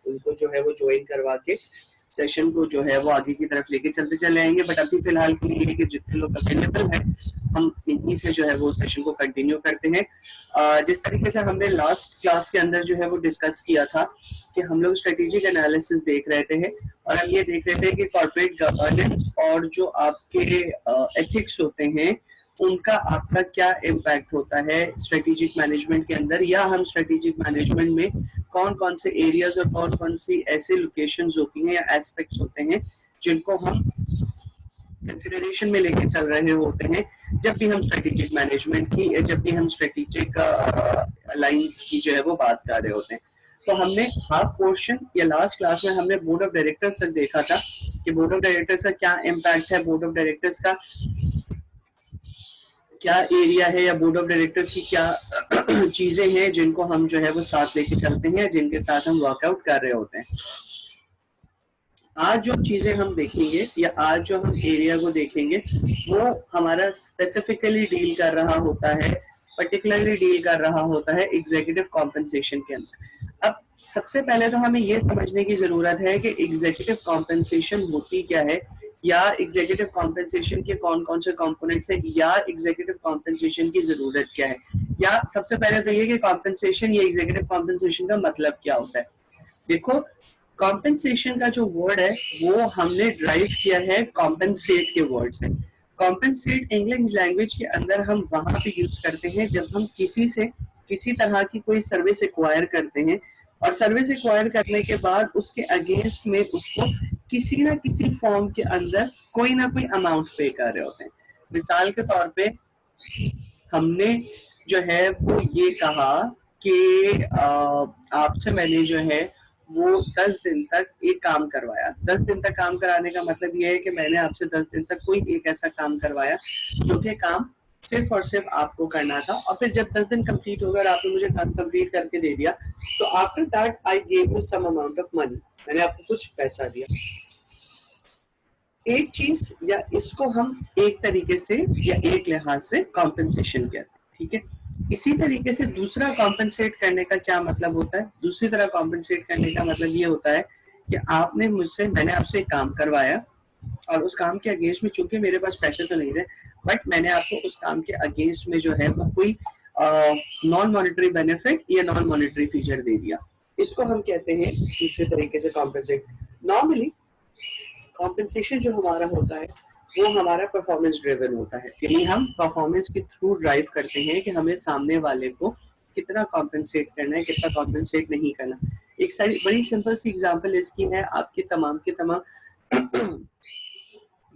उनको जो है वो ज्वाइन करवा के सेशन को जो है वो आगे की तरफ लेके चलते चले आएंगे। बट अभी फिलहाल के लिए कि जितने लोग अवेलेबल हैं हम इन्हीं से जो है वो सेशन को कंटिन्यू करते हैं। जिस तरीके से हमने लास्ट क्लास के अंदर जो है वो डिस्कस किया था कि हम लोग स्ट्रेटेजिक एनालिसिस देख रहे थे और हम ये देख रहे थे कि कॉर्पोरेट गवर्नेंस और जो आपके एथिक्स होते हैं उनका आपका क्या इम्पैक्ट होता है स्ट्रेटेजिक मैनेजमेंट के अंदर, या हम स्ट्रेटेजिक मैनेजमेंट में कौन कौन से एरियाज और कौन कौन सी ऐसे लोकेशंस होती हैं या एस्पेक्ट्स होते हैं जिनको हम कंसिडरेशन में लेके चल रहे होते हैं जब भी हम स्ट्रेटेजिक मैनेजमेंट की या जब भी हम स्ट्रेटेजिक लाइंस की जो है वो बात कर रहे होते हैं। तो हमने हाफ पोर्शन या लास्ट क्लास में हमने बोर्ड ऑफ डायरेक्टर्स तक देखा था कि बोर्ड ऑफ डायरेक्टर्स का क्या इम्पैक्ट है, बोर्ड ऑफ डायरेक्टर्स का क्या एरिया है या बोर्ड ऑफ डायरेक्टर्स की क्या चीजें हैं जिनको हम जो है वो साथ लेके चलते हैं, जिनके साथ हम वर्कआउट कर रहे होते हैं। आज जो चीजें हम देखेंगे या आज जो हम एरिया को देखेंगे वो हमारा स्पेसिफिकली डील कर रहा होता है, पर्टिकुलरली डील कर रहा होता है एग्जीक्यूटिव कॉम्पेंसेशन के अंदर। अब सबसे पहले तो हमें ये समझने की जरूरत है कि एग्जीक्यूटिव कॉम्पेंसेशन होती क्या है, या एग्जीक्यूटिव कॉम्पेंसेशन के कौन कौन से कंपोनेंट्स हैं, या एग्जीक्यूटिव कॉम्पेंसेशन की जरूरत क्या है, या सबसे पहले तो ये कि कॉम्पेंसेशन या एग्जीक्यूटिव कॉम्पेंसेशन का मतलब क्या होता है। देखो, कॉम्पेंसेशन का जो वर्ड है वो हमने ड्राइव किया है कॉम्पेंसेट के वर्ड से। कॉम्पेंसेट इंग्लिश लैंग्वेज के अंदर हम वहां पे यूज करते हैं जब हम किसी से किसी तरह की कोई सर्विस एक्वायर करते हैं और सर्विस एक्वायर करने के बाद उसके अगेंस्ट में उसको किसी ना किसी फॉर्म के अंदर कोई ना कोई अमाउंट पे कर रहे होते हैं। मिसाल के तौर पे हमने जो है वो ये कहा कि आपसे मैंने जो है वो 10 दिन तक एक काम करवाया। 10 दिन तक काम कराने का मतलब ये है कि मैंने आपसे 10 दिन तक कोई एक ऐसा काम करवाया जो कि काम सिर्फ और सिर्फ आपको करना था, और फिर जब 10 दिन कंप्लीट हो गए और आपने मुझे काम कंप्लीट करके दे दिया तो after that I gave you some amount of money, मैंने आपको कुछ पैसा दिया। एक चीज या इसको हम एक तरीके से या एक लिहाज से कॉम्पेंसेशन कहते हैं, ठीक है। इसी तरीके से दूसरा कॉम्पेंसेट करने का क्या मतलब होता है, दूसरी तरह कॉम्पेंसेट करने का मतलब ये होता है कि मैंने आपसे एक काम करवाया और उस काम के अगेंस्ट में चूंकि मेरे पास पैसे तो नहीं थे बट मैंने आपको उस काम के अगेंस्ट में जो है वो कोई नॉन मॉनेटरी बेनिफिट या नॉन मॉनेटरी फीचर दे दिया। इसको हम कहते हैं दूसरे तरीके से कॉम्पेंसेट। नॉर्मली कॉम्पेंसेशन जो हमारा होता है वो हमारा परफॉर्मेंस ड्रिवन होता है, यानी हम परफॉर्मेंस के थ्रू ड्राइव करते हैं कि हमें सामने वाले को कितना कॉम्पेंसेट करना है, कितना कॉम्पेंसेट नहीं करना। एक सारी बड़ी सिंपल सी एग्जांपल इसकी है, आपके तमाम के तमाम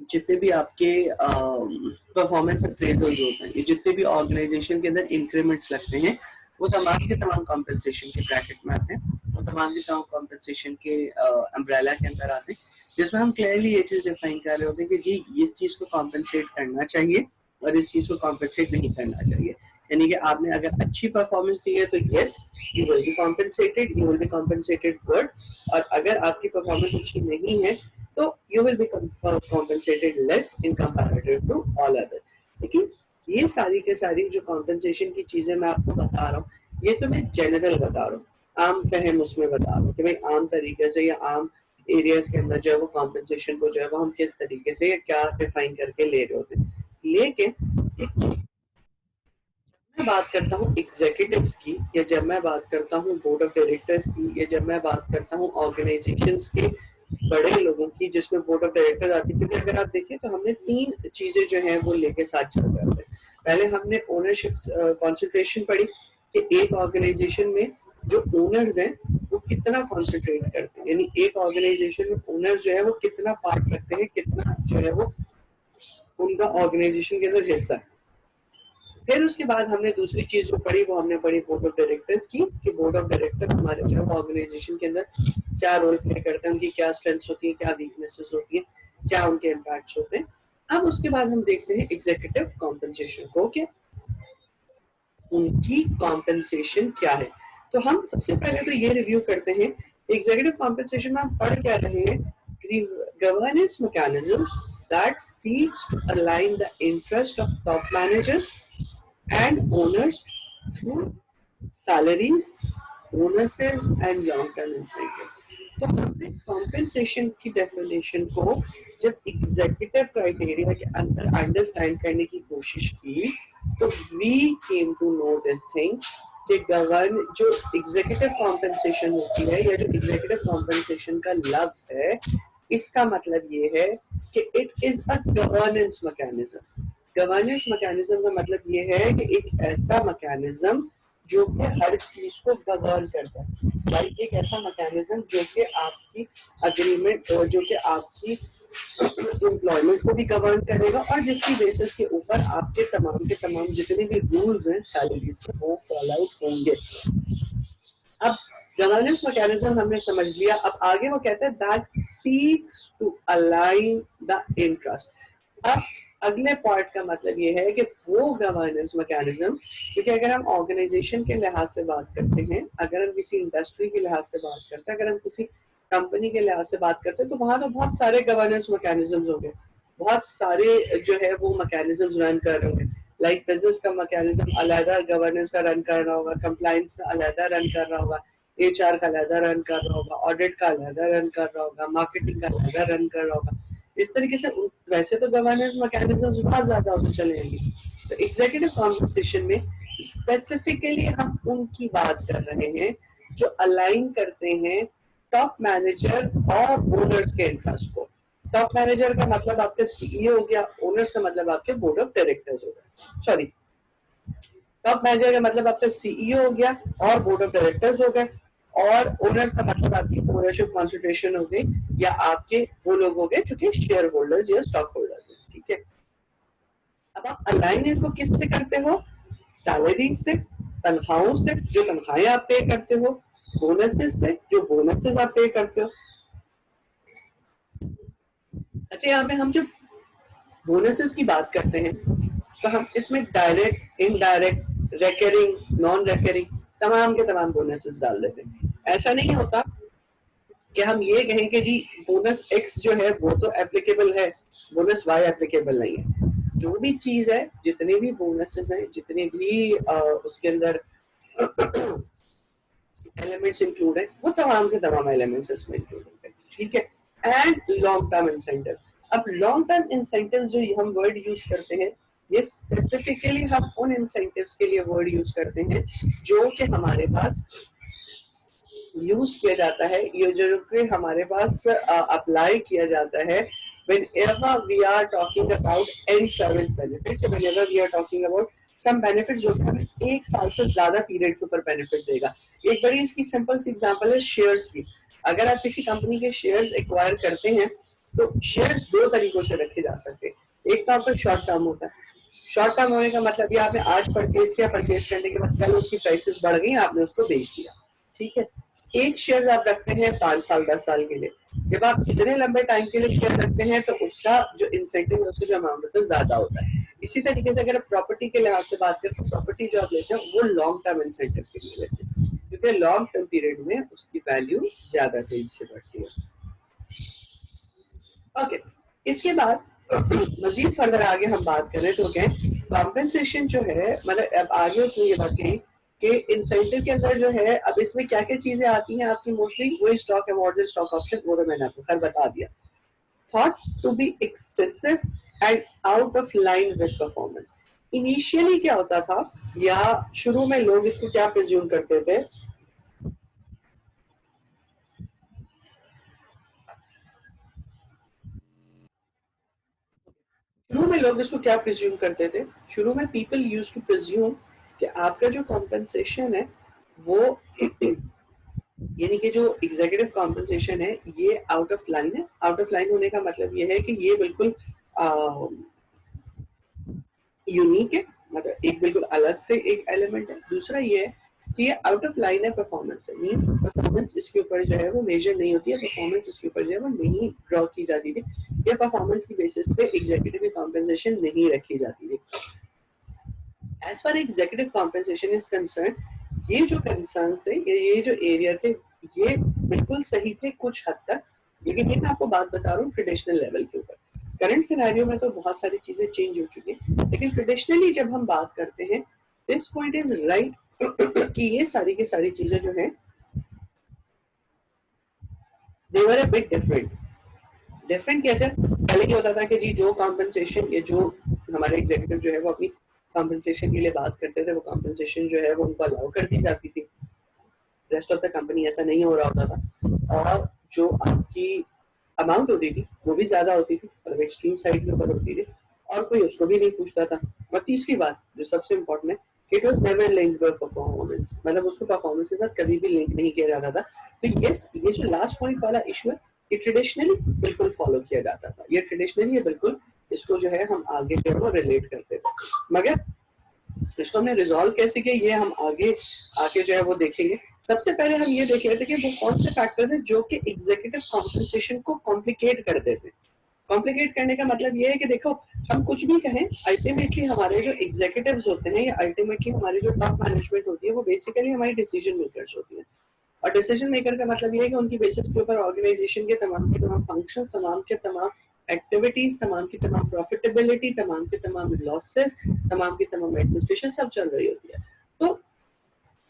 जितने भी आपके परफॉर्मेंस अप्रेजल्स होते हैं, जितने भी ऑर्गेनाइजेशन के अंदर इंक्रीमेंट्स लगते हैं, वो तमाम के तमाम कॉम्पेंसेशन के ब्रैकेट में आते हैं, वो तमाम के तमाम कॉम्पेंसेशन के अम्ब्रेला के अंदर आते हैं, जिसमें हम क्लियरली ये चीज डिफाइन कर रहे होते हैं कि जी इस चीज को कॉम्पेंसेट करना चाहिए और इस चीज को कॉम्पेंसेट नहीं करना चाहिए। यानी कि आपने अगर अच्छी परफॉर्मेंस दी है तो yes you will be compensated, you will be compensated good, और अगर आपकी परफॉर्मेंस अच्छी नहीं है तो you will be compensated less in comparative to all other. लेकिन ये सारी के सारी जो कॉम्पेंसेशन की चीजें मैं आपको बता रहा हूँ, ये तो मैं जनरल बता रहा हूँ, आम फहम उसमें बता रहा हूँ कि भाई आम तरीके से या आम एरियाज के अंदर जो है वो कॉम्पेंसेशन को जो है वो हम किस तरीके से या क्या डिफाइन करके ले रहे होते हैं। लेकिन मैं बात करता हूँ एग्जीक्यूटिव्स की, या जब मैं बात करता हूँ बोर्ड ऑफ डायरेक्टर्स की, या जब मैं बात करता हूँ ऑर्गेनाइजेशंस के बड़े लोगों की जिसमें बोर्ड ऑफ डायरेक्टर्स आती है, क्योंकि अगर आप देखें तो हमने 3 चीजें जो है वो लेके साथ चल रहे होते हैं। पहले हमने ओनरशिप कॉन्सेंट्रेशन पढ़ी कि एक ऑर्गेनाइजेशन में जो ओनर्स हैं वो कितना कॉन्सेंट्रेट करते हैं, यानी एक ऑर्गेनाइजेशन में ओनर्स जो है वो कितना पार्ट रखते हैं, कितना जो है वो उनका ऑर्गेनाइजेशन के अंदर हिस्सा है। फिर उसके बाद हमने दूसरी चीज जो पढ़ी वो हमने पढ़ी बोर्ड ऑफ डायरेक्टर्स की, कि बोर्ड ऑफ डायरेक्टर हमारे जो है ऑर्गेनाइजेशन के अंदर क्या रोल प्ले करते हैं, उनकी क्या स्ट्रेंथ्स होती है, क्या वीकनेसेस होती है, क्या उनके इम्पैक्ट्स होते हैं। अब उसके बाद हम देखते हैं एग्जीक्यूटिव कॉम्पेंसेशन को, क्या उनकी कॉम्पेंसेशन क्या है। तो हम सबसे पहले तो ये रिव्यू करते हैं एग्जीक्यूटिव कॉम्पेंसेशन में हम पढ़ क्या रहे हैं, governance mechanisms that seeks to align the interest of top managers and owners through salaries, bonuses and long term incentive. तो हमने कॉम्पेंसेशन की डेफिनेशन को जब एग्जीक्यूटिव क्राइटेरिया के अंदर अंडरस्टैंड करने की कोशिश की तो we came to know this thing कि गवर्न जो एग्जीक्यूटिव कॉम्पेंसेशन होती है या जो एग्जीक्यूटिव कॉम्पेंसेशन का लफ्ज है, इसका मतलब ये है कि it is a governance mechanism. Governance mechanism का मतलब ये है कि एक ऐसा मैकेनिज्म जो कि हर चीज को गवर्न करता है, लाइक एक ऐसा मैकेनिज्म जो कि आपकी अग्रीमेंट और जो कि आपकी एम्प्लॉयमेंट को भी गवर्न करेगा और जिसकी बेसिस के ऊपर आपके के तमाम जितने भी रूल्स हैं सैलरीज के वो फॉलो आउट होंगे। अब गवर्नेंस मैकेनिज्म हमने समझ लिया, अब आगे वो कहता है that seeks to align the interest. अब अगले पार्ट का मतलब ये है कि वो गवर्नेंस मैकेनिज्म, क्योंकि अगर हम ऑर्गेनाइजेशन के लिहाज से बात करते हैं, अगर हम किसी इंडस्ट्री के लिहाज से बात करते हैं, अगर हम किसी कंपनी के लिहाज से बात करते हैं तो वहां तो बहुत सारे गवर्नेंस मैकेनिज्म होंगे, बहुत सारे जो है वो मैकेनिज्म रन कर रहे होंगे। लाइक बिजनेस का मैकेनिज्म अलग गवर्नेंस का रन कर रहा होगा, कंप्लायंस का अलग रन कर रहा होगा, एचआर का अलग रन कर रहा होगा, ऑडिट का अलग रन कर रहा होगा, मार्केटिंग का अलग रन कर रहा होगा। इस तरीके से वैसे तो गवर्नेंस मैकेनिज्म्स बहुत ज्यादा होते चले जाएंगे। तो एग्जीक्यूटिव कॉम्पेंसेशन में स्पेसिफिकली हम उनकी बात कर रहे हैं जो अलाइन करते हैं टॉप मैनेजर और ओनर्स के इंटरेस्ट को। टॉप मैनेजर का मतलब आपके सीईओ हो गया, ओनर्स का मतलब आपके बोर्ड ऑफ डायरेक्टर्स हो गया, सॉरी टॉप मैनेजर का मतलब आपका सीईओ हो गया और बोर्ड ऑफ डायरेक्टर्स हो गए, और ओनर्स का मतलब आपकी ओनरशिप कॉन्सेंट्रेशन हो गई या आपके वो लोग हो गए जो कि शेयर होल्डर्स या स्टॉक होल्डर्स हैं, ठीक है। अब आप अलाइन इनको किससे करते हो? सैलरी से, तनख्वाहों से जो तनख्वाहें आप पे करते हो, बोनसेस से जो बोनसेस आप पे करते हो। अच्छा, यहाँ पे हम जब बोनसेस की बात करते हैं तो हम इसमें direct, indirect, recurring, non recurring तमाम के तमाम बोनसेस डाल देते हैं। ऐसा नहीं होता कि हम ये कहें कि जी बोनस एक्स जो है वो तो एप्लीकेबल है, बोनस वाई एप्लीकेबल नहीं है। जो भी चीज है, जितने भी बोनसेस हैं, जितने भी उसके अंदर एलिमेंट्स इंक्लूड है, वो तमाम के तमाम एलिमेंट्स इसमें इंक्लूड होते हैं, ठीक है। And long term incentive. अब लॉन्ग टर्म इंसेंटिव जो हम वर्ड यूज करते हैं, ये स्पेसिफिकली हम उन इंसेंटिव्स के लिए वर्ड यूज करते हैं जो कि हमारे पास यूज किया जाता है, ये जो कि हमारे पास अप्लाई किया जाता है whenever we are talking about end service benefits, whenever we are talking about some benefits जो कि हमें एक साल से ज्यादा पीरियड के ऊपर बेनिफिट देगा। एक बड़ी इसकी सिंपल सी एग्जांपल है शेयर्स की। अगर आप किसी कंपनी के शेयर्स एक्वायर करते हैं तो शेयर्स दो तरीकों से रखे जा सकते हैं। एक तो आपका शॉर्ट टर्म होता है, शॉर्ट टर्म होने का मतलब ये आपने आज परचेज किया, परचेज करने के बाद कल उसकी प्राइसेस बढ़ गई, आपने उसको बेच दिया, ठीक है। एक शेयर आप रखते हैं 5 साल 10 साल के लिए। जब आप इतने लंबे टाइम के लिए शेयर रखते हैं तो उसका जो इंसेंटिव है, उसका जो अमाउंट होता है ज्यादा होता है। इसी तरीके से अगर आप प्रॉपर्टी के लिहाज से बात करें तो प्रॉपर्टी जो आप लेते हैं वो लॉन्ग टर्म इंसेंटिव के लिए लेते हैं, क्योंकि लॉन्ग टर्म पीरियड में उसकी वैल्यू ज्यादा तेजी से बढ़ती है। ओके, इसके बाद मजीद फर्दर आगे हम बात करें तो क्या कॉम्पेंसेशन जो है, मतलब अब आगे उसने ये बात कही कि इंसेंटिव के अंदर जो है अब इसमें क्या क्या चीजें आती हैं आपकी, मोस्टली वही स्टॉक अवॉर्ड्स, स्टॉक ऑप्शन, वो तो मैंने आपको खैर बता दिया। Thought to be excessive and out of line with performance. Initially क्या होता था या शुरू में लोग इसको क्या प्रिज्यूम करते थे, शुरू में लोग इसको क्या प्रिज्यूम करते थे, शुरू में पीपल यूज्ड टू प्रिज्यूम कि आपका जो कॉम्पेंसेशन है वो यानी कि जो एग्जीक्यूटिव कॉम्पेंसेशन है ये आउट ऑफ लाइन है। आउट ऑफ लाइन होने का मतलब ये है कि ये बिल्कुल यूनिक है, मतलब एक बिल्कुल अलग से एक एलिमेंट है। दूसरा ये है कि ये आउट ऑफ लाइन है परफॉर्मेंस है, मींस परफॉर्मेंस इसके ऊपर जो है वो मेजर नहीं होती है, परफॉर्मेंस इसके ऊपर जो है वो नहीं ड्रॉ की जाती थी, या परफॉर्मेंस की बेसिस पे एग्जीक्यूटिव कॉम्पेंसेशन नहीं रखी जाती थी। As far executive compensation is concern, ये जो कंसर्न्स थे, ये जो एरिया थे, ये बिल्कुल सही थे कुछ हद तक, लेकिन ये मैं आपको बात बता रहा हूँ ट्रेडिशनल लेवल के ऊपर। करंट सिनेरियो में तो बहुत सारी चीजें चेंज हो चुकी हैं, लेकिन ट्रेडिशनली जब हम बात करते हैं दिस पॉइंट इज राइट कि ये सारी की सारी चीजें जो है दे वर अ बिट डिफरेंट। डिफरेंट कैसे? पहले क्या होता था कि जी जो कॉम्पनसेशन, ये जो हमारे एग्जीक्यूटिव जो है वो अपनी कॉम्पनसेशन के लिए बात करते थे, वो कॉम्पनसेशन जो है वो उनको अलाउ कर दी जाती थी। रेस्ट ऑफ द कंपनी ऐसा नहीं हो रहा होता था, और जो आपकी अमाउंट होती थी वो भी ज्यादा होती थी, मतलब एक्सट्रीम साइड के ऊपर होती थी, और कोई उसको भी नहीं पूछता था। और तीसरी बात जो सबसे इम्पोर्टेंट है, it was never linked with performance, मतलब उसको परफॉर्मेंस के साथ कभी भी लिंक नहीं किया जाता था। तो यस, ये जो लास्ट पॉइंट वाला इशू है, ये ट्रेडिशनली बिल्कुल फॉलो किया जाता था, ये ट्रेडिशनली बिल्कुल इसको जो है हम आगे जो है वो रिलेट करते थे। मगर इसको हमने रिजॉल्व कैसे किया, ये हम आगे जो है वो देखेंगे। सबसे पहले हम ये देख रहे थे कि वो कौन से फैक्टर्स हैं जो कि एग्जीक्यूटिव कॉम्पनसेशन को कॉम्प्लिकेट कर देते हैं। कॉम्प्लिकेट करने का मतलब ये है कि देखो, हम कुछ भी कहें, अल्टीमेटली हमारे जो एग्जीक्यूटिव्स होते हैं या अल्टीमेटली हमारी जो टॉप मैनेजमेंट होती है, वो बेसिकली हमारी डिसीजन मेकर्स होती है। और डिसीजन मेकर का मतलब ये है कि उनकी बेसिस के ऊपर ऑर्गेनाइजेशन के तमाम फंक्शंस, तमाम के तमाम एक्टिविटीज, तमाम की तमाम प्रॉफिटेबिलिटी, तमाम के तमाम लॉसेस, तमाम की तमाम एडमिनिस्ट्रेशन सब चल रही होती है। तो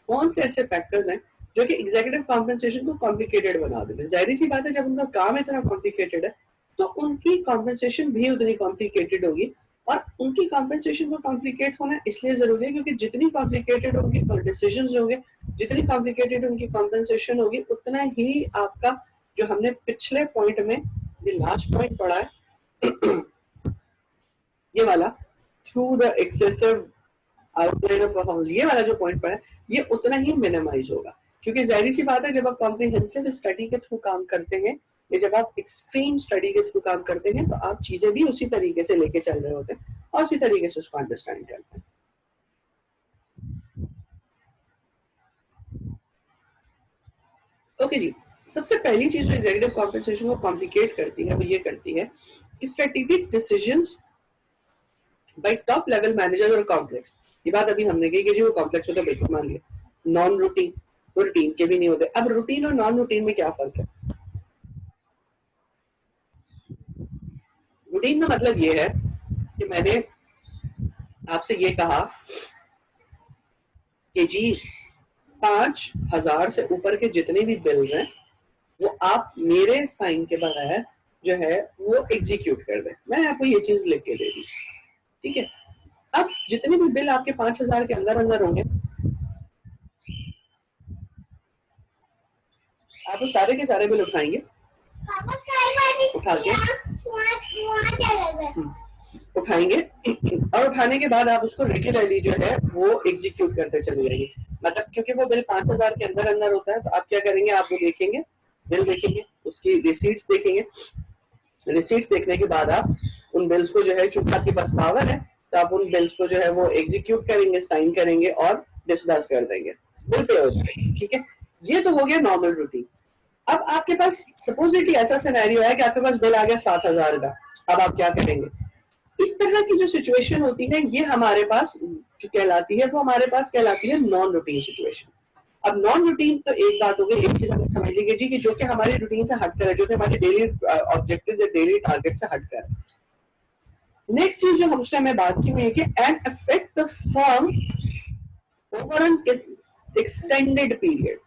कौन से ऐसे फैक्टर्स हैं जो कि एग्जीक्यूटिव कॉम्पनसेशन को कॉम्प्लिकेटेड बना देते हैं? जाहिर सी बात है, जब उनका काम इतना कॉम्प्लिकेटेड है तो उनकी कॉम्पनसेशन भी उतनी कॉम्प्लिकेटेड होगी। और उनकी कॉम्पनसेशन को कॉम्प्लिकेट होना इसलिए जरूरी है क्योंकि जितनी कॉम्प्लिकेटेड उनके डिसीजंस होंगे, जितनी कॉम्प्लिकेटेड उनकी कॉम्पनसेशन होगी, उतना ही आपका जो हमने पिछले पॉइंट में ये लास्ट पॉइंट पढ़ा है ये वाला, through the excessive outline of performance, ये वाला जो पॉइंट पढ़ा है, ये उतना ही मिनिमाइज होगा। क्योंकि जाहिर सी बात है, जब आप कॉम्प्रिहेंसिव स्टडी के थ्रू काम करते हैं या जब आप एक्सट्रीम स्टडी के थ्रू काम करते हैं, तो आप चीजें भी उसी तरीके से लेके चल रहे होते हैं और उसी तरीके से उसको अंडरस्टैंड करते हैं। ओके जी, सबसे पहली चीज जो एग्जीक्यूटिव कॉम्पनसेशन को कॉम्प्लिकेट करती है वो ये करती है कि strategic decisions bye top level manager और कॉम्प्लेक्स। ये बात अभी हमने कही कि जी वो कॉम्प्लेक्स होता है, बिल्कुल मान लिया। नॉन रूटीन, वो रूटीन के भी नहीं होते। अब रूटीन और नॉन रूटीन में क्या फर्क है? रूटीन का मतलब ये है कि मैंने आपसे ये कहा कि जी 5,000 से ऊपर के जितने भी बिल्स हैं वो आप मेरे साइन के बगैर जो है वो एग्जीक्यूट कर दें। मैं आपको ये चीज लिख के दे दी, ठीक है? अब जितने भी बिल आपके 5,000 के अंदर अंदर होंगे, आप वो सारे के सारे बिल उठाएंगे, उठाएंगे और उठाने के बाद आप उसको रेगुलरली जो है वो एग्जीक्यूट करते चले जाएंगे। मतलब क्योंकि वो बिल 5,000 के अंदर अंदर होता है, तो आप क्या करेंगे, आप वो देखेंगे, बिल देखेंगे, उसकी रिसीट्स देखेंगे। रिसीट्स देखने के बाद आप उन बिल्स को जो है, चूंकि आपके पास पावर है, तो आप उन बिल्स को जो है वो एग्जीक्यूट करेंगे, साइन करेंगे और डिस्बर्स कर देंगे, बिल पे हो जाएगी, ठीक है? ये तो हो गया नॉर्मल रूटीन। अब आपके पास सपोजिटली ऐसा सिनेरियो है कि आपके पास बिल आ गया 7,000 का, अब आप क्या करेंगे? इस तरह की जो सिचुएशन होती है, ये हमारे पास जो कहलाती है, वो हमारे पास कहलाती है नॉन रूटीन सिचुएशन। अब नॉन रूटीन तो एक बात हो गई, एक चीज हमें समझ लीजिए जी कि जो कि हमारे रूटीन से हटकर है, जो कि हमारे डेली ऑब्जेक्टिव या डेली टारगेट से हटकर है। नेक्स्ट चीज जो हमसे हमें बात की हुई है कि and affect the firm over N extended period.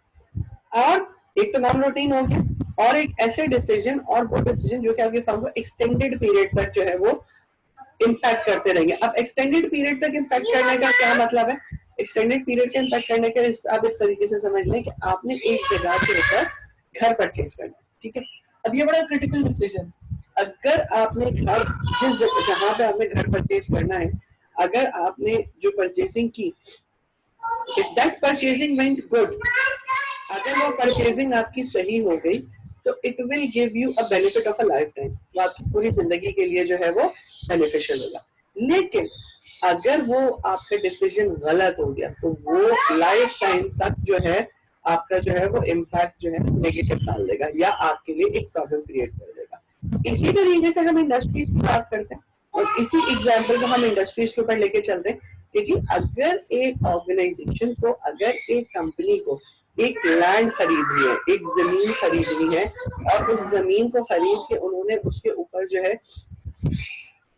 और एक तो नॉन रूटीन हो गया, और एक ऐसे डिसीजन, और वो डिसीजन जो कि आपकी फर्म को एक्सटेंडेड पीरियड तक जो है वो इम्पैक्ट करते रहेंगे। अब एक्सटेंडेड पीरियड तक इम्पैक्ट करने का क्या मतलब है? एक्सटेंडेड पीरियड के इम्पैक्ट करने के आप इस तरीके से समझ लें कि आपने एक जगह के ऊपर घर परचेज करना, ठीक है? अब ये बड़ा क्रिटिकल डिसीजन, अगर आपने घर जहां पे आपने घर परचेज करना है, अगर आपने जो परचेजिंग की, if that purchasing went good, अगर वो परचेजिंग आपकी सही हो गई, तो it will give you a benefit of a life time, वो आपकी पूरी जिंदगी के लिए जो है वो बेनिफिशियल होगा। लेकिन अगर वो आपका डिसीजन गलत हो गया, तो वो लाइफ टाइम तक जो है आपका जो है वो इम्पैक्ट जो है नेगेटिव डाल देगा या आपके लिए एक प्रॉब्लम क्रिएट कर देगा। इसी तरीके से हम इंडस्ट्रीज की बात करते हैं, और इसी एग्जाम्पल को हम इंडस्ट्रीज के ऊपर लेके चलते हैं कि जी अगर एक ऑर्गेनाइजेशन को, अगर एक कंपनी को एक लैंड खरीदनी है, एक जमीन खरीदनी है, और उस जमीन को खरीद के उन्होंने उसके ऊपर जो है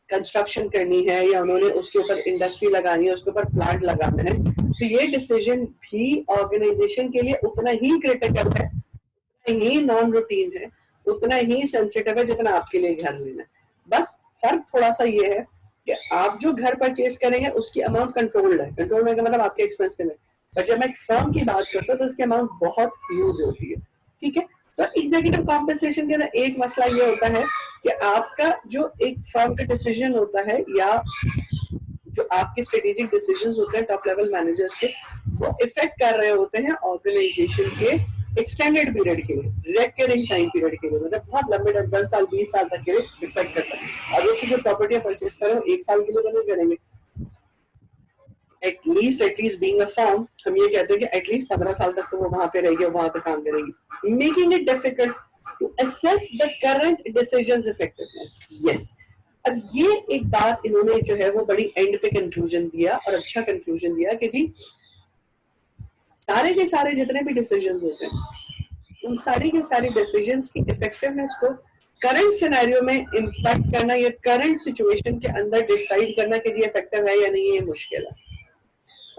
कंस्ट्रक्शन करनी है, या उन्होंने उसके ऊपर इंडस्ट्री लगानी है, उसके ऊपर प्लांट लगाना है, तो ये डिसीजन भी ऑर्गेनाइजेशन के लिए उतना ही क्रिटिकल है, उतना ही नॉन रूटीन है, उतना ही सेंसिटिव है जितना आपके लिए घर लेना है। बस फर्क थोड़ा सा ये है कि आप जो घर परचेज करेंगे उसकी अमाउंट कंट्रोल्ड है, कंट्रोल में मतलब आपके एक्सपेंस के में, पर जब मैं एक फर्म की बात करता हूँ तो उसकी अमाउंट बहुत ह्यूज होती है। ठीक है, तो एग्जीक्यूटिव कॉम्पेंसेशन के अंदर एक मसला ये होता है कि आपका जो एक फर्म का डिसीजन होता है या जो आपके स्ट्रेटेजिक डिसीजंस होते हैं टॉप लेवल मैनेजर्स के, वो इफेक्ट कर रहे होते हैं ऑर्गेनाइजेशन के एक्सटेंडेड पीरियड के लिए, रेकरिंग टाइम पीरियड के लिए, मतलब बहुत लंबे टाइम 10 साल 20 साल तक के लिए इफेक्ट करता है। और जैसे जो प्रॉपर्टी परचेज कर रहे हो 1 साल के लिए तो नहीं करेंगे, एटलीस्ट बीइंग अ फर्म हम ये कहते हैं कि एटलीस्ट 15 साल तक तो वो वहां पे रहेगी, वहां तक काम करेगी, making it difficult to assess the current decisions effectiveness. Yes, अब ये एक बात इन्होंने जो है वो बड़ी एंड पे कंक्लूजन दिया और अच्छा कंक्लूजन दिया कि जी सारे के सारे जितने भी डिसीजंस होते हैं उन सारे के सारे डिसीजंस की इफेक्टिवनेस को करंट सिनेरियो में इम्पैक्ट करना या करंट सिचुएशन के अंदर डिसाइड करना कि जी इफेक्टिव है या नहीं, ये मुश्किल है।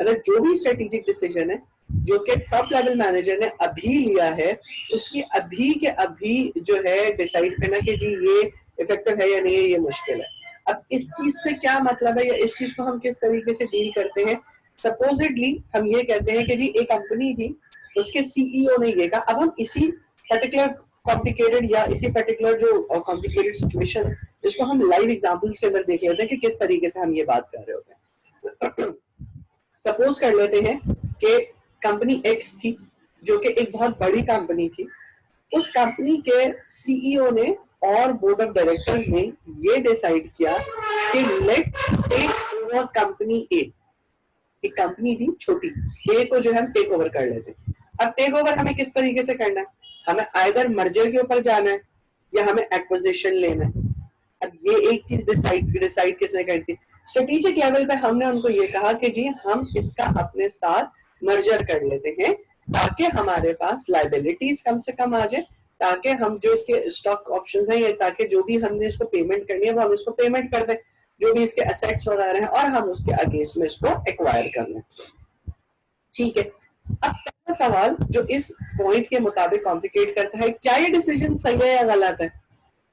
मतलब जो भी स्ट्रेटेजिक डिसीजन है जो कि टॉप लेवल मैनेजर ने अभी लिया है उसकी अभी के अभी जो है डिसाइड करना कि जी ये इफेक्टिव है या नहीं है, ये मुश्किल है। अब इस चीज से क्या मतलब है या इस चीज को हम किस तरीके से डील करते हैं। सपोजिटली हम ये कहते हैं कि जी एक कंपनी थी, उसके सीईओ ने ये कहा, अब हम इसी पर्टिकुलर कॉम्प्लिकेटेड या इसी पर्टिकुलर जो कॉम्प्लिकेटेड सिचुएशन है इसको हम लाइव एग्जांपल्स के अंदर देख लेते हैं कि किस तरीके से हम ये बात कर रहे होते हैं। सपोज कर लेते हैं कि कंपनी एक्स थी जो कि एक बहुत बड़ी कंपनी थी, उस कंपनी के सीईओ ने और बोर्ड ऑफ डायरेक्टर्स ने ये डिसाइड किया कि लेट्स टेक ओवर कंपनी ए। एक कंपनी थी छोटी, ए को जो है हम टेक ओवर कर लेते हैं। अब टेक ओवर हमें किस तरीके से करना है, हमें आइदर मर्जर के ऊपर जाना है या हमें एक्विजिशन लेना है। अब ये एक चीज डिसाइड किसने कर दी, स्ट्रेटेजिक लेवल पे हमने उनको ये कहा कि जी हम इसका अपने साथ मर्जर कर लेते हैं ताकि हमारे पास लायबिलिटीज कम से कम आ जाए, ताकि हम जो इसके स्टॉक ऑप्शंस हैं या ताकि जो भी हमने इसको पेमेंट करनी है वो हम इसको पेमेंट कर दें, जो भी इसके एसेट्स वगैरह हैं, और हम उसके अगेंस्ट में इसको एक्वायर कर लें। ठीक है, अब पहला सवाल जो इस पॉइंट के मुताबिक कॉम्प्लिकेट करता है, क्या ये डिसीजन सही है या गलत है,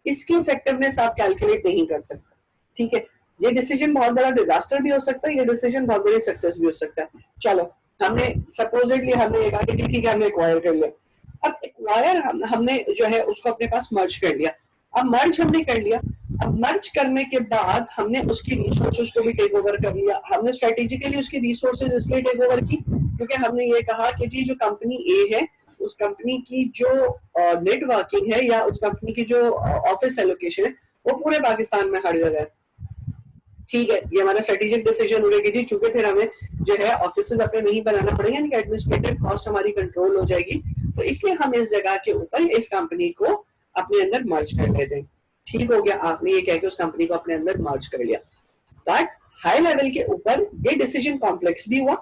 इसकी इफेक्टिवनेस आप कैलकुलेट नहीं कर सकते। ठीक है, ये डिसीजन बहुत बड़ा डिजास्टर भी हो सकता है, ये डिसीजन बहुत बड़ी सक्सेस भी हो सकता है। चलो हमने सपोजिटली हमने ये कहा कि ठीक है हमने एक्वायर कर लिया। अब एक्वायर हमने जो है उसको अपने पास मर्ज कर लिया। अब मर्ज हमने कर लिया, अब मर्ज करने के बाद हमने उसकी रिसोर्सेज को भी टेक ओवर कर लिया। हमने स्ट्रेटेजिकली उसकी रिसोर्सेज इसलिए टेक ओवर की क्योंकि हमने ये कहा कि जी जो कंपनी ए है उस कंपनी की जो नेटवर्किंग है या उस कंपनी की जो ऑफिस एलोकेशन है वो पूरे पाकिस्तान में हर जगह है। ठीक है, ये हमारा स्ट्रेटेजिक डिसीजन हो गया जी, चूंकि फिर हमें जो है ऑफिसेज अपने नहीं बनाना पड़ेगा, यानी कि एडमिनिस्ट्रेटिव कॉस्ट हमारी कंट्रोल हो जाएगी, तो इसलिए हम इस जगह के ऊपर इस कंपनी को अपने अंदर मर्ज कर लेते हैं। ठीक हो गया, आपने ये कह के उस कंपनी को अपने अंदर मर्ज कर लिया। बट हाई लेवल के ऊपर ये डिसीजन कॉम्प्लेक्स भी हुआ।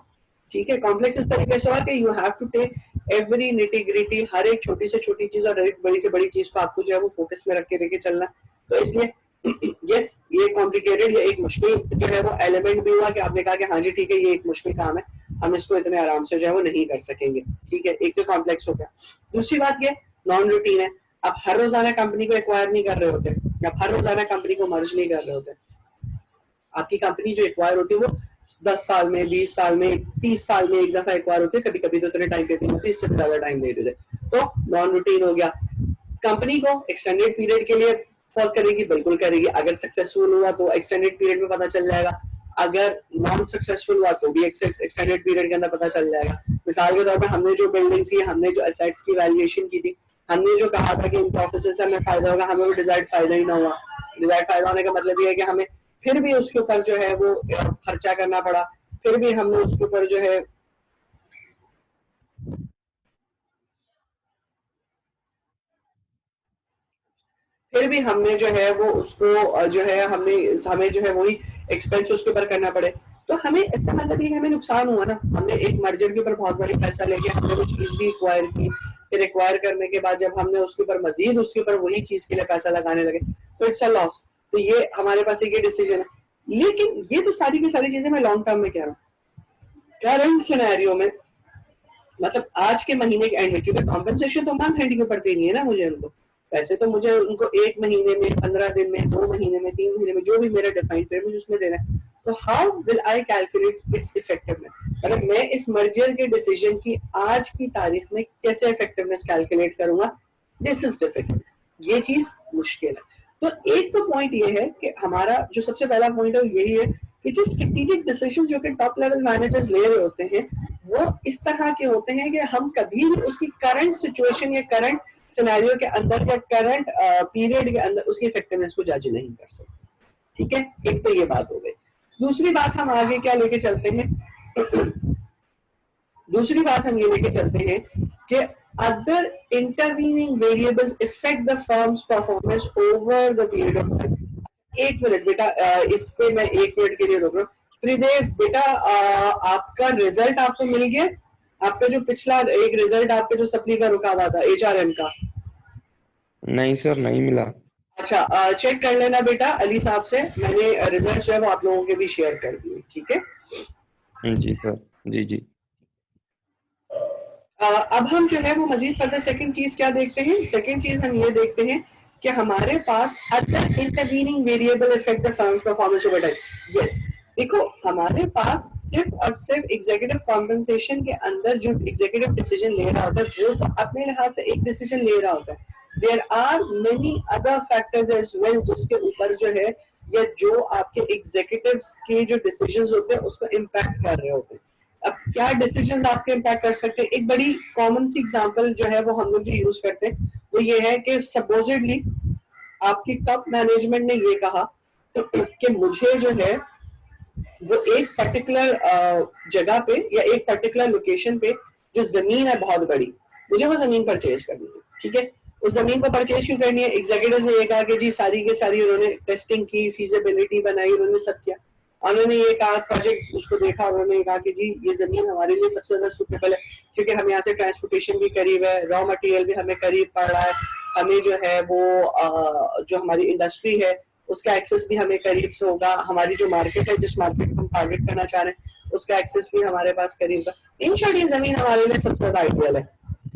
ठीक है, कॉम्प्लेक्स इस तरीके से हुआ कि you have to take every nitty gritty, हर एक छोटी से छोटी चीज और एक बड़ी से बड़ी चीज को आपको जो है वो फोकस में रख के लेके चलना। तो इसलिए यस ये कॉम्प्लिकेटेड, ये एक मुश्किल जो है वो एलिमेंट भी हुआ कि आपने कहा कि हाँ जी ठीक है ये एक मुश्किल काम है, हम इसको इतने आराम से जो है वो नहीं कर सकेंगे। ठीक है, एक तो कॉम्प्लेक्स हो गया। दूसरी बात ये नॉन रूटीन है, आप हर रोजाना कंपनी को एक्वायर नहीं कर रहे होते, आप हर रोजाना कंपनी को मर्ज नहीं कर रहे होते। आपकी कंपनी जो एक्वायर होती है वो 10 साल में, 20 साल में, 30 साल में एक दफा एक्वायर होती है, कभी कभी तो इतने टाइम पे भी होती है, इससे ज्यादा टाइम दे देते। तो नॉन रूटीन हो गया। कंपनी को एक्सटेंडेड पीरियड के लिए फॉल करेगी, बिल्कुल करेगी। अगर सक्सेसफुल हुआ तो एक्सटेंडेड पीरियड में पता चल जाएगा, अगर नॉन सक्सेसफुल हुआ तो भी एक्सटेंडेड पीरियड के अंदर पता चल जाएगा। मिसाल के तौर पर हमने जो बिल्डिंग्स की, हमने जो एसेट्स की वैल्यूएशन की थी, हमने जो कहा था कि इनके ऑफिस से हमें फायदा होगा, हमें वो डिजायर्ड फायदा ही ना हुआ। डिजायर्ड फायदा होने का मतलब ये है कि हमें फिर भी उसके ऊपर जो है वो खर्चा करना पड़ा, फिर भी हमने उसके ऊपर जो है वो उसको जो है हमें जो है वही एक्सपेंस उसके ऊपर करना पड़े। तो हमें ऐसा मतलब ये हमें नुकसान हुआ ना, हमने एक मर्जर के ऊपर बहुत बड़ी पैसा लेके हमने वो चीज भी एक्वायर की, फिर एक्वायर करने के बाद जब हमने उसके ऊपर मजीद उसके ऊपर वही चीज के लिए पैसा लगाने लगे तो इट्स अ लॉस। तो ये हमारे पास एक डिसीजन है। लेकिन ये तो सारी की सारी चीजें मैं लॉन्ग टर्म में कह रहा हूँ। करंट सिनेरियो में मतलब आज के महीने के एंड में, क्योंकि कॉम्पेंसेशन तो मंथ एंड के ऊपर देनी है ना मुझे उनको, पैसे तो मुझे उनको 1 महीने में, 15 दिन में, 2 महीने में, 3 महीने में, जो भी मेरा डिफाइंड पीरियड मुझे उसमें देना है। तो how will I calculate its effectiveness? मतलब मैं इस मर्जर के डिसीजन की आज की तारीख में कैसे इफेक्टिवनेस कैलकुलेट करूंगा? दिस इज डिफिकल्ट, ये चीज मुश्किल है। तो एक तो पॉइंट ये है कि हमारा जो सबसे पहला पॉइंट है वो यही है कि जो स्ट्रेटेजिक डिसीजन जो कि टॉप लेवल मैनेजर्स ले रहे होते हैं वो इस तरह के होते हैं कि हम कभी भी उसकी करंट सिचुएशन या करंट सिनेरियो के अंदर या करंट पीरियड के अंदर उसकी इफेक्टिवनेस को जज नहीं कर सकते। ठीक है, एक तो ये बात हो गई। दूसरी बात हम आगे क्या लेके चलते हैं दूसरी बात हम ये लेके चलते हैं कि other intervening variables effect the firms performance over the period of time. एक मिनट बेटा, इस पे मैं 1 मिनट के लिए रोक रहा हूँ। त्रिदेव बेटा, आपका रिजल्ट आपको मिल गया? आपका जो पिछला एक रिजल्ट आपके जो सप्ली का रुका हुआ था HRM का? नहीं सर, नहीं मिला। अच्छा, चेक कर लेना बेटा अली साहब से, मैंने रिजल्ट जो है वो आप लोगों के भी शेयर कर दिए। ठीक है जी सर, जी जी। अब हम जो है वो मजीद फर्दर सेकंड चीज क्या देखते हैं? सेकंड चीज हम ये देखते हैं कि हमारे पास other intervening variable effect the firm performance over time. Yes, देखो हमारे पास सिर्फ और सिर्फ एग्जीक्यूटिव कॉम्पेंसेशन के अंदर जो एग्जीक्यूटिव डिसीजन ले रहा होता है वो तो अपने लिहाज से एक डिसीजन ले रहा होता है। There are many other factors as well जिसके ऊपर जो है या जो आपके एग्जीक्यूटिव्स के जो डिसीजंस होते हैं उसको इम्पैक्ट कर रहे होते हैं। अब क्या डिसीजंस आपके इम्पैक्ट कर सकते हैं? एक बड़ी कॉमन सी एग्जांपल जो है वो हम लोग जो यूज करते हैं वो ये है कि सपोजिटली आपकी टॉप मैनेजमेंट ने ये कहा कि मुझे जो है वो एक पर्टिकुलर जगह पे या एक पर्टिकुलर लोकेशन पे जो जमीन है बहुत बड़ी, मुझे वो जमीन परचेज करनी है। ठीक है, उस जमीन को परचेज क्यों करनी है? एग्जीक्यूटिव ने ये कहा कि जी सारी के सारी उन्होंने टेस्टिंग की, फीजिबिलिटी बनाई, उन्होंने सब किया। उन्होंने ये कहा, प्रोजेक्ट उसको देखा, उन्होंने कहा कि जी ये जमीन हमारे लिए सबसे ज्यादा सूटेबल है क्योंकि हम यहाँ से ट्रांसपोर्टेशन भी करीब है, रॉ मटेरियल भी हमें करीब पड़ रहा है, हमें जो है वो जो हमारी इंडस्ट्री है उसका एक्सेस भी हमें करीब से होगा, हमारी जो मार्केट है जिस मार्केट को हम टारगेट करना चाह रहे हैं उसका एक्सेस भी हमारे पास करीब है। इन शॉर्ट ये जमीन हमारे लिए सबसे ज्यादा आइडियल है।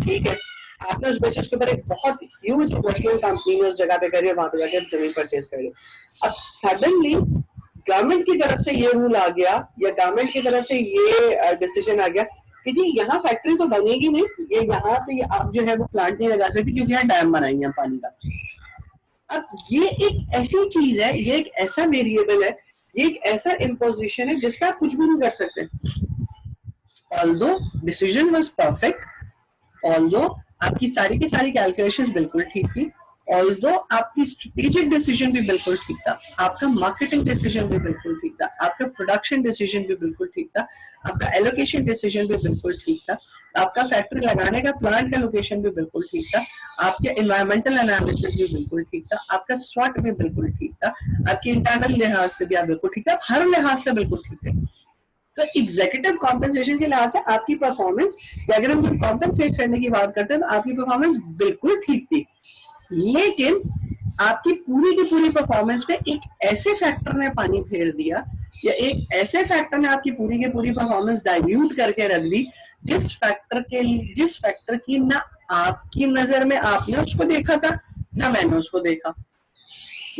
ठीक है, आपने उस बेसिस के ऊपर एक बहुत ह्यूज इन्वेस्टमेंट कंपनी ने उस जगह पे करी है, वहां पे जाकर जमीन परचेज कर ली। अब सडनली गवर्नमेंट की तरफ से ये रूल आ गया या गवर्नमेंट की तरफ से ये डिसीजन आ गया कि जी यहाँ फैक्ट्री तो बनेगी नहीं, ये यहाँ पे आप जो है वो प्लांट नहीं लगा सकते क्योंकि यहाँ डैम बनाएंगे हम पानी का। अब ये एक ऐसी चीज है, ये एक ऐसा वेरिएबल है, ये एक ऐसा इम्पोजिशन है जिसपे आप कुछ भी नहीं कर सकते। Although decision was perfect, although आपकी सारी की सारी कैलकुलेशंस बिल्कुल ठीक थी, ऑल्दो आपकी स्ट्रेटेजिक डिसीजन भी बिल्कुल ठीक था, आपका मार्केटिंग डिसीजन भी बिल्कुल ठीक था, आपका प्रोडक्शन डिसीजन भी बिल्कुल ठीक था, आपका एलोकेशन डिसीजन भी बिल्कुल ठीक था, आपका फैक्ट्री लगाने का प्लांट का लोकेशन भी बिल्कुल ठीक था, आपके एनवायरमेंटल एनालिसिस भी बिल्कुल ठीक था, आपका स्वॉट भी बिल्कुल ठीक था, आपकी इंटरनल लिहाज से भी आप बिल्कुल ठीक था, हर लिहाज से बिल्कुल ठीक थे। तो एग्जीक्यूटिव कॉम्पेंसेशन के लिहाज से आपकी परफॉर्मेंस, अगर हम कॉम्पेंसेट करने की बात करते हैं तो आपकी परफॉर्मेंस बिल्कुल ठीक थी, लेकिन आपकी पूरी की पूरी परफॉर्मेंस पे एक ऐसे फैक्टर ने पानी फेर दिया या एक ऐसे फैक्टर ने आपकी पूरी की पूरी परफॉर्मेंस डाइल्यूट करके रख दी जिस फैक्टर की ना आपकी नजर में आपने उसको देखा था ना मैंने उसको देखा,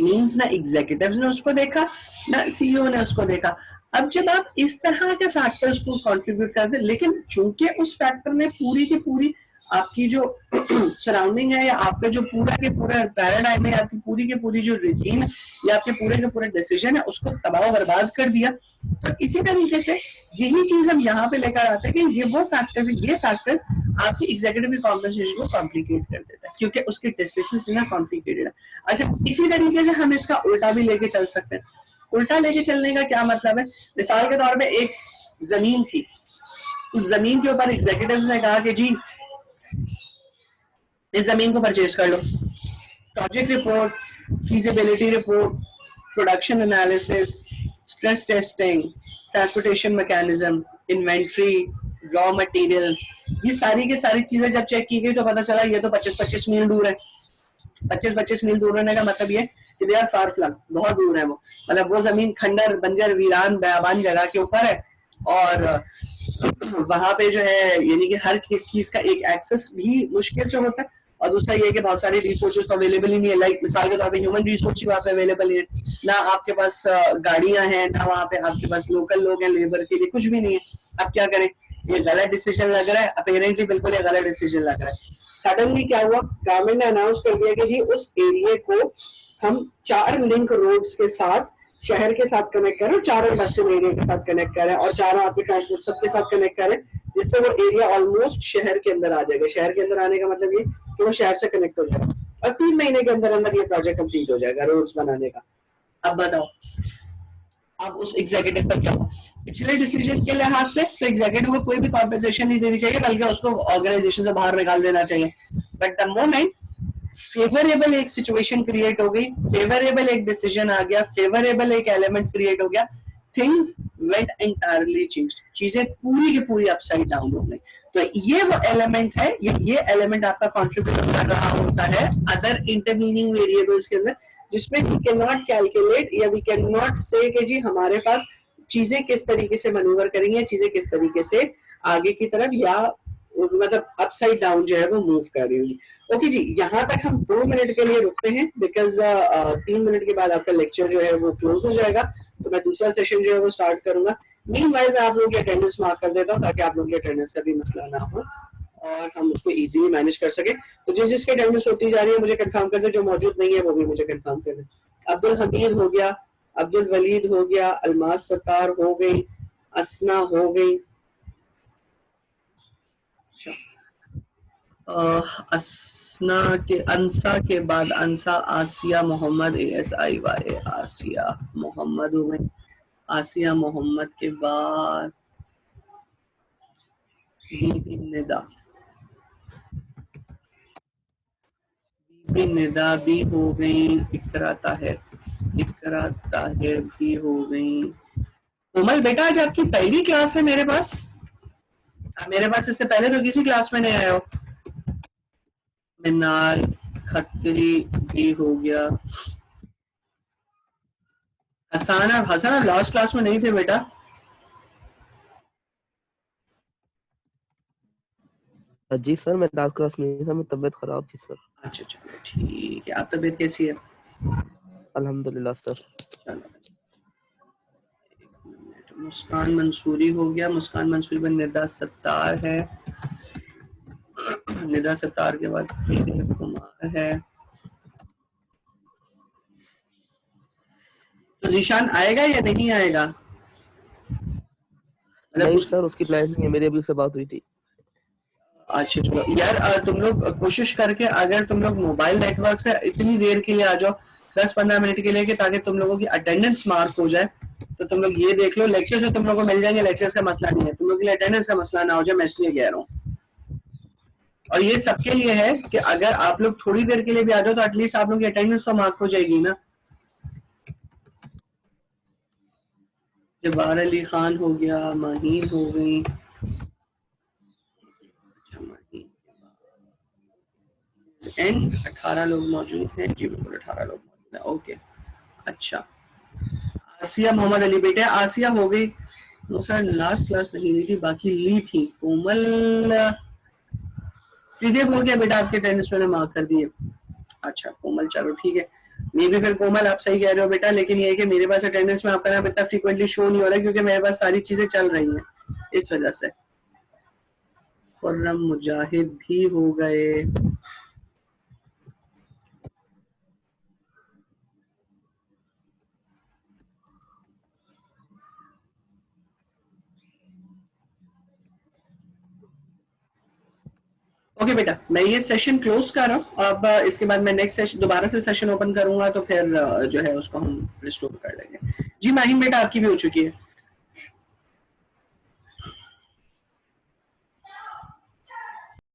मींस ना एग्जीक्यूटिव्स ने उसको देखा ना सीईओ ने उसको देखा। अब जब आप इस तरह के फैक्टर्स को कंट्रीब्यूट करते हैं, लेकिन चूंकि उस फैक्टर ने पूरी की पूरी आपकी जो सराउंडिंग है या आपका जो पूरा के पूरा पैराडाइम है, आपकी पूरी के पूरी जो रूटीन या आपके पूरे के पूरे डिसीजन है उसको तबाह बर्बाद कर दिया। तो इसी तरीके से यही चीज हम यहाँ पे लेकर आते हैं कि ये वो फैक्टर्स, ये फैक्टर्स आपकी एग्जीक्यूटिव कॉम्पेंसेशन को कॉम्प्लिकेट कर देता है क्योंकि उसके डिसीजन ना कॉम्प्लिकेटेड है। अच्छा, इसी तरीके से हम इसका उल्टा भी लेके चल सकते हैं। उल्टा लेके चलने का क्या मतलब है? मिसाल के तौर पे एक जमीन थी, उस जमीन के ऊपर एग्जीक्यूटिव्स ने कहा कि जी इस जमीन को परचेज कर लो, project report, feasibility report, production analysis, stress testing, transportation mechanism, inventory, raw material, ये सारी की सारी चीजें जब चेक की गई तो पता चला ये तो 25-25 मील दूर है। 25-25 मील दूर रहने का मतलब ये कि दे आर फार फ्लंग, बहुत दूर है वो, मतलब वो जमीन खंडर बंजर वीरान बयाबान जगह के ऊपर है और वहां पे जो है यानी कि हर चीज का एक एक्सेस भी मुश्किल से होता है और दूसरा ये है कि बहुत सारे रिसोर्सेज तो अवेलेबल ही नहीं है, लाइक मिसाल के तौर पे ह्यूमन रिसोर्स वहाँ पे अवेलेबल है ना, आपके पास गाड़ियां हैं ना, वहाँ पे आपके पास लोकल लोग हैं लेबर के लिए, कुछ भी नहीं है। आप क्या करें? ये गलत डिसीजन लग रहा है, अपेरेंटली बिल्कुल ये गलत डिसीजन लग रहा है। सडनली क्या हुआ, गवर्नमेंट ने अनाउंस कर दिया कि जी उस एरिया को हम 4 लिंक रोड्स के साथ शहर के साथ कनेक्ट करें और 4 इंडस्ट्रियल एरिया के साथ कनेक्ट करें और 4 आपके ट्रांसपोर्ट सबके साथ कनेक्ट करें, जिससे वो एरिया ऑलमोस्ट शहर के अंदर आ जाएगा। शहर के अंदर आने का मतलब ये कि वो शहर से कनेक्ट हो जाएगा और 3 महीने के अंदर अंदर ये प्रोजेक्ट कंप्लीट हो जाएगा रोड्स बनाने का। अब बताओ अब उस एग्जीक्यूटिव पर क्या हुआ? पिछले डिसीजन के लिहाज से तो एग्जीक्यूटिव को कोई भी कॉम्पेंसेशन नहीं देनी चाहिए, बल्कि उसको ऑर्गेनाइजेशन से बाहर निकाल देना चाहिए। बट द मोमेंट फेवरेबल एक सिचुएशन क्रिएट हो गई, फेवरेबल एक डिसीजन आ गया, फेवरेबल एक एलिमेंट क्रिएट हो गया, थिंग्स वेंट एंटायरली चेंज्ड, चीजें पूरी की पूरी अपसाइड डाउन हो गई। तो ये वो एलिमेंट है, ये एलिमेंट आपका कंट्रीब्यूट कर रहा होता है अदर इंटरमीनिंग वेरिएबल्स के अंदर, जिसमें वी कैन नॉट कैलकुलेट या वी कैन नॉट से कि जी हमारे पास चीजें किस तरीके से मैन्यूवर करेंगे, चीजें किस तरीके से आगे की तरफ या मतलब अपसाइड डाउन जो है वो मूव कर रही होगी। ओके जी, यहाँ तक हम 2 मिनट के लिए रुकते हैं, बिकॉज 3 मिनट के बाद आपका लेक्चर जो है वो क्लोज हो जाएगा, तो मैं दूसरा सेशन जो है वो स्टार्ट करूंगा। मीनवाइल मैं आप लोगों की अटेंडेंस मार्क कर देता हूँ ताकि आप लोगों की अटेंडेंस का भी मसला ना हो और हम उसको इजीली मैनेज कर सके। तो जिस जिसकी अटेंडेंस होती जा रही है मुझे कंफर्म कर दे, जो मौजूद नहीं है वो भी मुझे कंफर्म कर दे। अब्दुल हमीद हो गया, अब्दुल वलीद हो गया, अलमास सत्तार हो गई, असना हो गई, असना के अंसा के बाद अंसा आसिया मोहम्मद ASIYA आसिया मोहम्मद हो गई। आसिया मोहम्मद के बाद निदा, निदा भी हो गई, इकरा ताहिर भी हो गई। कोमल बेटा आज आपकी पहली क्लास है मेरे पास, मेरे पास इससे पहले तो किसी क्लास में नहीं आए हो। मिनाल खत्री भी हो गया। हसन आप लास्ट क्लास में नहीं थे बेटा? जी सर मैं लास्ट क्लास में नहीं था, मेरी तबीयत खराब थी सर। अच्छा चलो ठीक है, आप तबीयत कैसी है? अल्हम्दुलिल्लाह सर। चलो मुस्कान मंसूरी हो गया, मुस्कान मंसूरी पर निदा सत्तार है, निदा सत्तार के बाद कुमार है। तो जीशान आएगा या नहीं आएगा? नहीं सर उसकी प्लान नहीं है, मेरी अभी उससे बात हुई थी। अच्छा चलो यार, तुम लोग कोशिश करके अगर तुम लोग मोबाइल नेटवर्क से इतनी देर के लिए आ जाओ 10-15 मिनट के लिए कि ताकि तुम लोगों की अटेंडेंस मार्क हो जाए, तो तुम लोग ये देख लो लेक्चर से तुम लोगों को मिल जाएंगे, लेक्चर्स का मसला नहीं है, तुम लोग के लिए अटेंडेंस का मसला ना हो जाए, मैं इसलिए कह रहा हूँ। और ये सबके लिए है कि अगर आप लोग थोड़ी देर के लिए भी आ जाओ तो एटलीस्ट आप लोग की अटेंडेंस तो मार्क हो जाएगी ना। जबार अली खान हो गया, माहीन हो गई, एंड 18 लोग मौजूद हैं जी, बिल्कुल 18 लोग मौजूद हैं। ओके अच्छा, आसिया मोहम्मद अली बेटे, आसिया हो गई, सर लास्ट क्लास नहीं ली थी, बाकी ली थी। कोमल हो गया बेटा, आपके अटेंडेंस मैंने मार्क कर दिए। अच्छा कोमल चलो ठीक है, मे भी फिर कोमल आप सही कह रहे हो बेटा, लेकिन ये है कि मेरे पास अटेंडेंस में आपका नाम इतना फ्रीक्वेंटली शो नहीं हो रहा है क्योंकि मेरे पास सारी चीजें चल रही हैं, इस वजह से। खुर्रम मुजाहिद भी हो गए, ओके बेटा मैं ये सेशन क्लोज कर रहा हूँ। अब इसके बाद मैं नेक्स्ट सेशन दोबारा से सेशन ओपन करूंगा तो फिर जो है उसको हम रिस्टोर कर लेंगे। जी माहिम बेटा आपकी भी हो चुकी है।